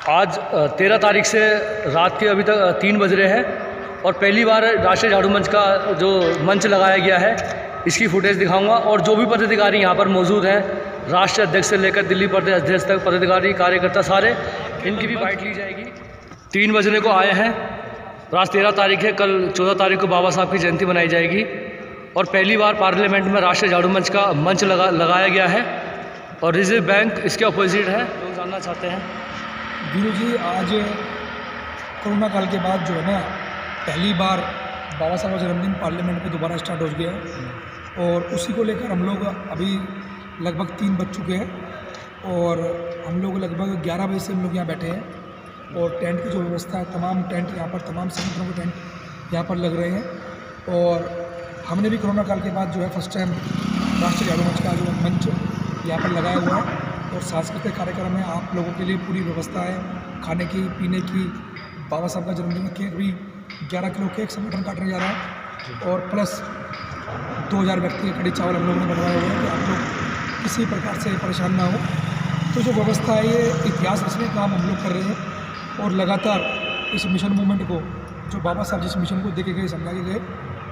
आज 13 तारीख से रात के अभी तक 3 बज रहे हैं और पहली बार राष्ट्रीय झाड़ू मंच का जो मंच लगाया गया है इसकी फुटेज दिखाऊंगा। और जो भी पदाधिकारी यहाँ पर मौजूद हैं, राष्ट्रीय अध्यक्ष से लेकर दिल्ली प्रदेश अध्यक्ष तक पदाधिकारी कार्यकर्ता सारे, इनकी भी बाइट ली जाएगी। 3 बजने को आए हैं। आज 13 तारीख है, कल 14 तारीख को बाबा साहब की जयंती मनाई जाएगी और पहली बार पार्लियामेंट में राष्ट्रीय झाड़ू मंच का मंच लगाया गया है और रिजर्व बैंक इसके अपोजिट है। लोग जानना चाहते हैं गुरु जी, आज कोरोना काल के बाद जो है ना, पहली बार बाबा साहब का जन्मदिन पार्लियामेंट में दोबारा स्टार्ट हो गया है और उसी को लेकर हम लोग अभी लगभग 3 बज चुके हैं और हम लोग लगभग 11 बजे से हम लोग यहाँ बैठे हैं और टेंट की जो व्यवस्था है, तमाम टेंट यहाँ पर, तमाम संगठनों के टेंट यहाँ पर लग रहे हैं। और हमने भी कोरोना काल के बाद जो है फर्स्ट टाइम राष्ट्रीय झाड़ू मंच का जो मंच यहाँ पर लगाया हुआ है और सांस्कृतिक कार्यक्रम है। आप लोगों के लिए पूरी व्यवस्था है, खाने की, पीने की। बाबा साहब का जन्मदिन में केक भी 11 किलो केक संगठन काटने जा रहा है और प्लस 2000 व्यक्ति के कड़ी चावल हम लोगों ने बनवाया हुआ है कि आप लोग किसी प्रकार से परेशान ना हो। तो जो व्यवस्था है, ये इतिहास रचने का काम हम लोग कर रहे हैं और लगातार इस मिशन मूवमेंट को, जो बाबा साहब जिस मिशन को देखे गए, समझा के गए,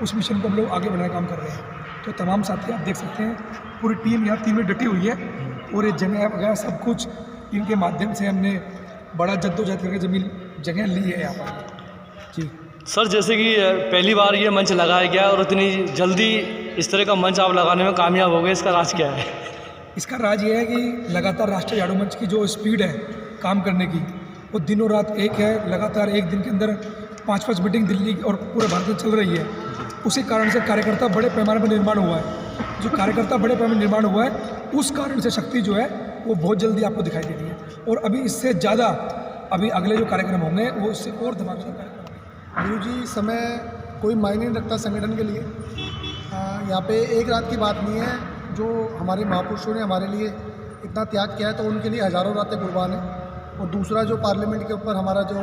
उस मिशन को हम लोग आगे बढ़ाने का काम कर रहे हैं। तो तमाम साथी आप देख सकते हैं, पूरी टीम यहाँ टीम में डटी हुई है और ये जगह वगैरह सब कुछ इनके माध्यम से हमने बड़ा जद्दोजहद करके जगह ली है यहाँ पर। जी सर, जैसे कि पहली बार ये मंच लगाया गया और इतनी जल्दी इस तरह का मंच आप लगाने में कामयाब हो गए, इसका राज क्या है? इसका राज ये है कि लगातार राष्ट्रीय झाड़ू मंच की जो स्पीड है काम करने की, वो दिनों रात एक है। लगातार एक दिन के अंदर 5-5 मीटिंग दिल्ली और पूरे भारत में चल रही है। उसी कारण से कार्यकर्ता बड़े पैमाने पर निर्माण हुआ है। जो कार्यकर्ता बड़े पैमाने निर्माण हुआ है, उस कारण से शक्ति जो है वो बहुत जल्दी आपको दिखाई दे रही है और अभी इससे ज़्यादा अभी अगले जो कार्यक्रम होंगे वो इससे और धमाकेदार कार्यक्रम। गुरु जी, समय कोई मायने नहीं रखता संगठन के लिए। यहाँ पे एक रात की बात नहीं है। जो हमारे महापुरुषों ने हमारे लिए इतना त्याग किया है, तो उनके लिए हज़ारों रातें कुर्बान है। और दूसरा, जो पार्लियामेंट के ऊपर हमारा जो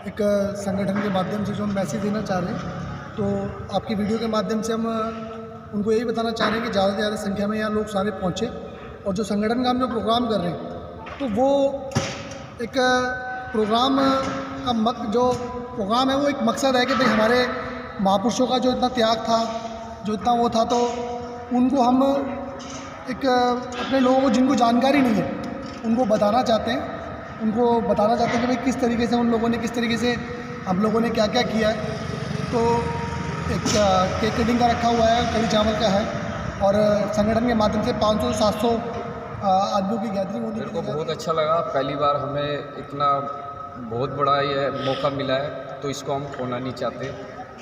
एक संगठन के माध्यम से जो हम मैसेज देना चाह रहे हैं, तो आपकी वीडियो के माध्यम से हम उनको यही बताना चाह रहे हैं कि ज़्यादा से ज़्यादा संख्या में यहाँ लोग सारे पहुँचे और जो संगठन का हम जो प्रोग्राम कर रहे हैं, तो वो एक प्रोग्राम का जो प्रोग्राम है वो एक मकसद है कि भाई हमारे महापुरुषों का जो इतना त्याग था, जो इतना वो था, तो उनको हम एक अपने लोगों को जिनको जानकारी नहीं है उनको बताना चाहते हैं। उनको बताना चाहते हैं कि भाई किस तरीके से उन लोगों ने, किस तरीके से हम लोगों ने क्या क्या किया है। तो एक केक कटिंग का रखा हुआ है, कड़ी चावल का है और संगठन के माध्यम से 500-700 आदमियों की गैदरिंग होनी। मेरे को बहुत अच्छा लगा। पहली बार हमें इतना बहुत बड़ा ये मौका मिला है, तो इसको हम खोना नहीं चाहते।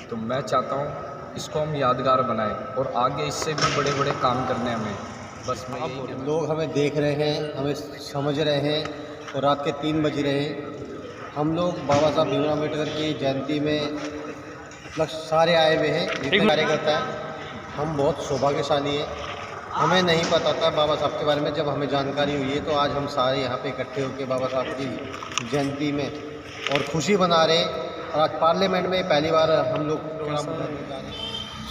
तो मैं चाहता हूँ इसको हम यादगार बनाएं और आगे इससे भी बड़े बड़े काम करने हमें। बस मैं लोग हमें देख रहे हैं, हमें समझ रहे हैं और रात के 3 बज रहे हैं। हम लोग बाबा साहब भीमराव अम्बेडकर की जयंती में लगभग सारे आए हुए हैं, जितने कार्यकर्ता हैं। हम बहुत सौभाग्यशाली हैं। हमें नहीं पता था बाबा साहब के बारे में, जब हमें जानकारी हुई है तो आज हम सारे यहाँ पे इकट्ठे होकर बाबा साहब की जयंती में और खुशी मना रहे हैं। और आज पार्लियामेंट में पहली बार हम लोग प्रोग्राम करने जा रहे हैं।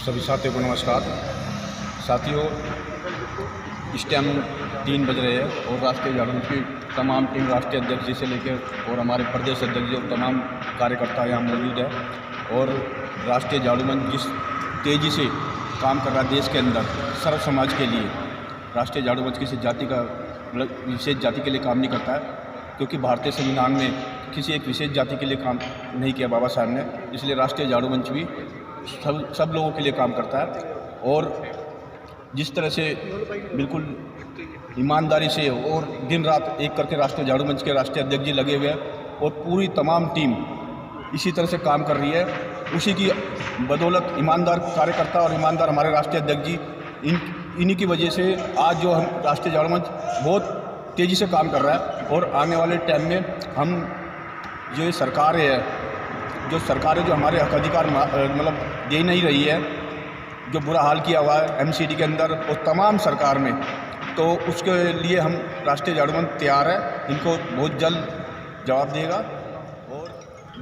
सभी साथियों को नमस्कार। साथियों, इस टाइम 3 बज रहे हैं और राष्ट्रीय झाड़ू मंच की तमाम टीम, राष्ट्रीय अध्यक्ष जी से लेकर और हमारे प्रदेश अध्यक्ष जी और तमाम कार्यकर्ता यहाँ मौजूद है। और राष्ट्रीय झाड़ू मंच जिस तेज़ी से काम कर रहा है देश के अंदर सर्व समाज के लिए, राष्ट्रीय झाड़ू मंच किसी जाति का, विशेष जाति के लिए काम नहीं करता है, क्योंकि भारतीय संविधान में किसी एक विशेष जाति के लिए काम नहीं किया बाबा साहब ने। इसलिए राष्ट्रीय झाड़ू मंच भी सब लोगों के लिए काम करता है। और जिस तरह से बिल्कुल ईमानदारी से और दिन रात एक करके राष्ट्रीय झाड़ू मंच के राष्ट्रीय अध्यक्ष जी लगे हुए हैं और पूरी तमाम टीम इसी तरह से काम कर रही है, उसी की बदौलत ईमानदार कार्यकर्ता और ईमानदार हमारे राष्ट्रीय अध्यक्ष जी, इन्हीं की वजह से आज जो हम राष्ट्रीय झाड़ू मंच बहुत तेज़ी से काम कर रहा है। और आने वाले टाइम में हम जो सरकार है, जो हमारे हक अधिकार मतलब दे नहीं रही है, जो बुरा हाल किया हुआ है एमसीडी के अंदर और तमाम सरकार में, तो उसके लिए हम राष्ट्रीय झाड़ू मंच तैयार है, इनको बहुत जल्द जवाब देगा। और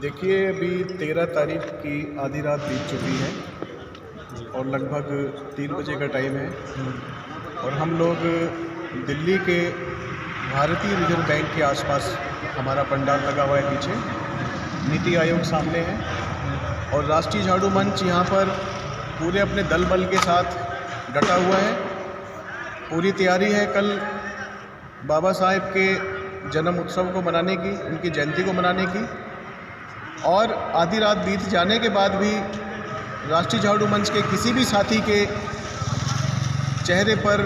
देखिए, अभी 13 तारीख की आधी रात बीत चुकी है और लगभग 3 बजे का टाइम है और हम लोग दिल्ली के भारतीय रिजर्व बैंक के आसपास हमारा पंडाल लगा हुआ है पीछे, नीति आयोग सामने है और राष्ट्रीय झाड़ू मंच यहाँ पर पूरे अपने दल बल के साथ डटा हुआ है। पूरी तैयारी है कल बाबा साहेब के जन्म उत्सव को मनाने की, उनकी जयंती को मनाने की। और आधी रात बीत जाने के बाद भी राष्ट्रीय झाड़ू मंच के किसी भी साथी के चेहरे पर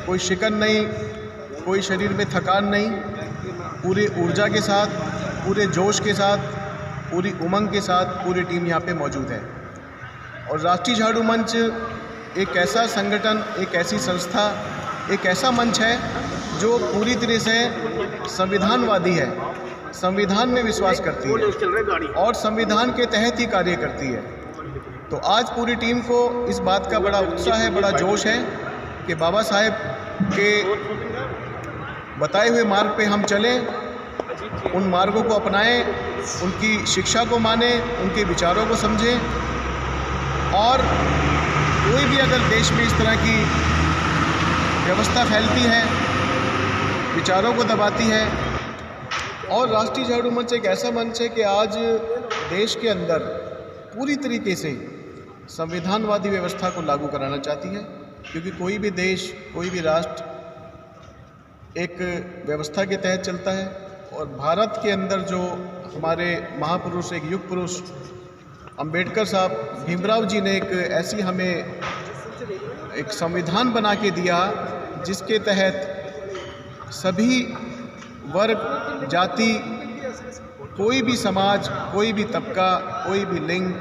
कोई शिकन नहीं, कोई शरीर में थकान नहीं, पूरी ऊर्जा के साथ, पूरे जोश के साथ, पूरी उमंग के साथ पूरी टीम यहाँ पे मौजूद है। और राष्ट्रीय झाड़ू मंच एक ऐसा संगठन, एक ऐसी संस्था, एक ऐसा मंच है जो पूरी तरह से संविधानवादी है, संविधान में विश्वास करती है और संविधान के तहत ही कार्य करती है। तो आज पूरी टीम को इस बात का बड़ा उत्साह है, बड़ा जोश है कि बाबा साहेब के बताए हुए मार्ग पे हम चलें, उन मार्गों को अपनाएं, उनकी शिक्षा को मानें, उनके विचारों को समझें। और कोई भी अगर देश में इस तरह की व्यवस्था फैलती है, विचारों को दबाती है, और राष्ट्रीय झाड़ू मंच एक ऐसा मंच है कि आज देश के अंदर पूरी तरीके से संविधानवादी व्यवस्था को लागू कराना चाहती है। क्योंकि कोई भी देश, कोई भी राष्ट्र एक व्यवस्था के तहत चलता है और भारत के अंदर जो हमारे महापुरुष, एक युग पुरुष अंबेडकर साहब, भीमराव जी ने एक ऐसी हमें एक संविधान बना के दिया जिसके तहत सभी वर्ग, जाति, कोई भी समाज, कोई भी तबका, कोई भी लिंग,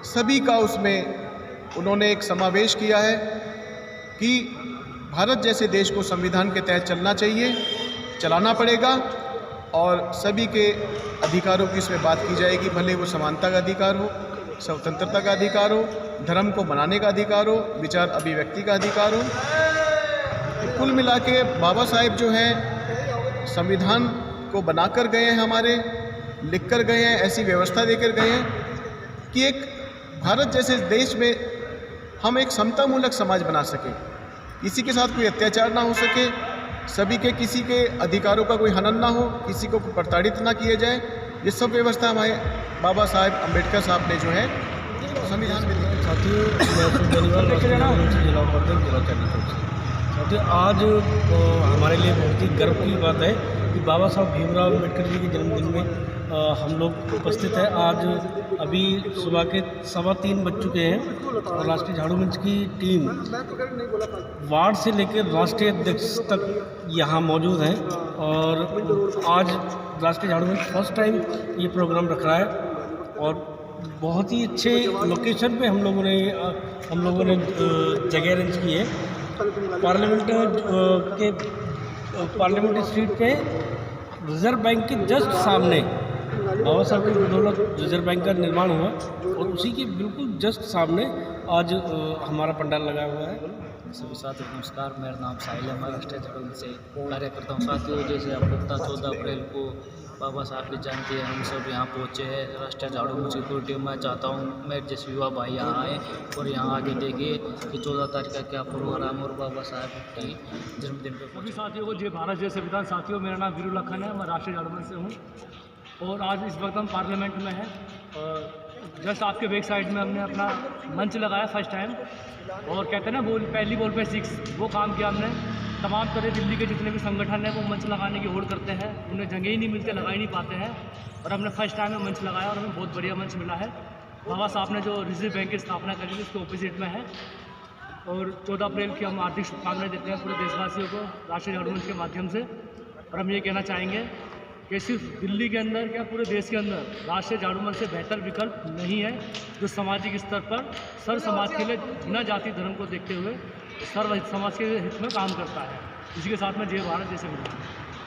सभी का उसमें उन्होंने एक समावेश किया है कि भारत जैसे देश को संविधान के तहत चलना चाहिए, चलाना पड़ेगा और सभी के अधिकारों की इसमें बात की जाएगी। भले वो समानता का अधिकार हो, स्वतंत्रता का अधिकार हो, धर्म को मनाने का अधिकार हो, विचार अभिव्यक्ति का अधिकार हो। कुल मिला के बाबा साहेब जो हैं संविधान को बनाकर गए हैं, हमारे लिख कर गए हैं, ऐसी व्यवस्था देकर गए हैं कि एक भारत जैसे देश में हम एक समतामूलक समाज बना सकें, किसी के साथ कोई अत्याचार ना हो सके, सभी के किसी के अधिकारों का कोई हनन ना हो, किसी को प्रताड़ित ना किए जाए। ये सब व्यवस्था हमारे बाबा साहेब अम्बेडकर साहब ने जो है संविधान में दी। साथियों, आज हमारे लिए बहुत ही गर्व की बात है कि बाबा साहब भीमराव अम्बेडकर जी के जन्मदिन में हम लोग उपस्थित हैं। आज अभी सुबह के 3:15 बज चुके हैं और राष्ट्रीय झाड़ू मंच की टीम वार्ड से लेकर राष्ट्रीय अध्यक्ष तक यहाँ मौजूद हैं। और आज राष्ट्रीय झाड़ू मंच फर्स्ट टाइम ये प्रोग्राम रख रहा है और बहुत ही अच्छे लोकेशन पे हम लोगों ने जगह अरेंज की है। पार्लियामेंट स्ट्रीट पे रिजर्व बैंक के जस्ट सामने बाबा साहब की बदौलत रिजर्व बैंक का निर्माण हुआ और उसी के बिल्कुल जस्ट सामने आज हमारा पंडाल लगा हुआ है। सभी साथियों को नमस्कार, मेरा नाम साहिल है, मैं राष्ट्रीय झाड़ू मंच से कार्य करता हूँ। साथियों, जैसे आपको पता 14 अप्रैल को बाबा साहब की जयंती है, हम सब यहाँ पहुँचे हैं। राष्ट्रीय झाड़ू मंच की पूरी टीम, मैं चाहता हूँ मेरे जैसे युवा भाई यहाँ आए और यहाँ आगे देखे कि 14 तारीख का क्या प्रोग्राम और बाबा साहब की जन्मदिन पर सभी साथियों को जय भारत, जय संविधान। साथियों, मेरा नाम वीरू लखन है, मैं राष्ट्रीय झाड़ू मंच से हूँ और आज इस वक्त हम पार्लियामेंट में हैं और जस्ट आपके बैक साइड में हमने अपना मंच लगाया फर्स्ट टाइम। और कहते हैं ना, पहली बॉल पे 6, वो काम किया हमने। तमाम तरह दिल्ली के जितने भी संगठन हैं वो मंच लगाने की होड़ करते हैं, उन्हें जगह ही नहीं मिलते, लगा ही नहीं पाते हैं और हमने फर्स्ट टाइम में मंच लगाया और हमें बहुत बढ़िया मंच मिला है। बाबा साहब ने जो रिजर्व बैंक की स्थापना करी थी उसके ऑपोजिट में है। और 14 अप्रैल की हम हार्दिक शुभकामनाएं देते हैं पूरे देशवासियों को राष्ट्रीय झाड़ू मंच के माध्यम से। और हम ये कहना चाहेंगे कि सिर्फ दिल्ली के अंदर क्या पूरे देश के अंदर राष्ट्रीय झाड़ू मंच से बेहतर विकल्प नहीं है, जो सामाजिक स्तर पर सर्व समाज के लिए बिना जाति धर्म को देखते हुए सर्व समाज के हित में काम करता है। इसी के साथ में जय भारत, जय संविधान।